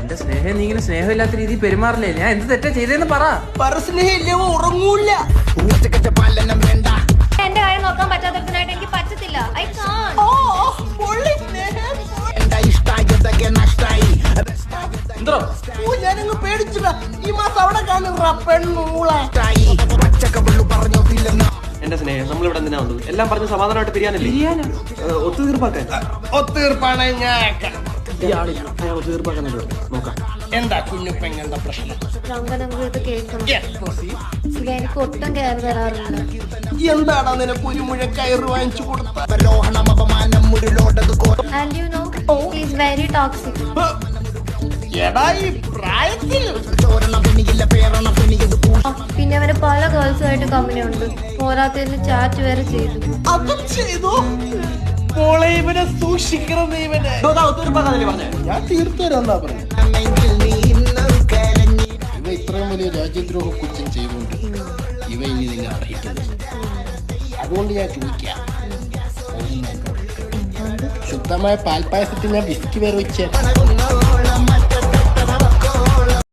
എന്റെ സ്നേഹം നീ ഇങ്ങനെ സ്നേഹമില്ലാത്ത രീതിയിൽ പെരുമാറില്ലേ? ഞാൻ എന്ത് തെറ്റാ ചെയ്തേന്ന് പറ. സ്നേഹമില്ലേ ഉറങ്ങൂല. എന്റെ കാര്യം നോക്കാൻ പറ്റാത്തതിനായിട്ട് എനിക്ക് പറ്റത്തില്ല. ഐ കാൺ. ഞാനങ്ങ് പേടിച്ചില്ല. ഈ മാസം അവിടെ കാണുന്ന പെണ്ണൂള. എന്റെ സ്നേഹം നമ്മളിവിടെ എന്തിനാ വന്നത്? എല്ലാം പറഞ്ഞ് സമാധാനമായിട്ട് പിരിയാനല്ലേ? ഒത്തുതീർപ്പാക്കാൻ. ഒത്തീർപ്പാണ് ഞാൻ ഒത്തുതീർപ്പാക്കാൻ നോക്കാം. എന്താ കുഞ്ഞുപ്പെങ്ങളുടെ പ്രശ്നം? ഇത് കേൾക്കണം. എനിക്ക് ഒട്ടും കയറി തരാറില്ല. എന്താടാ നിനക്ക് ഒരു മുഴക്കയറ് വാങ്ങിച്ചു കൊടുത്ത? And you know, he's very toxic. എടാ ഈ പ്രായത്തിൽ പിന്നെ അവന് പല ഗേൾസുമായിട്ട് കമ്പനി ഉണ്ട്. പോരാത്തതിന് ചാറ്റ് വരെ ചെയ്തു. അതും ചെയ്തു. മോളെ ഇവനെ സൂക്ഷിക്കണം. ഇവനെ ഞാൻ തീർത്തു തരാന്നാ പറഞ്ഞു. ഇവ ഇത്രയും വലിയ രാജ്യദ്രോഹ കുറ്റം ചെയ്തുകൊണ്ട് ഇവ ഇനി നിങ്ങൾ അറിയിക്കുന്നത്. അതുകൊണ്ട് ഞാൻ ചോദിക്കാം, ശുദ്ധമായ പാൽപ്പായസത്തിൽ ഞാൻ വിസ്കി വേറെ വെച്ചേ.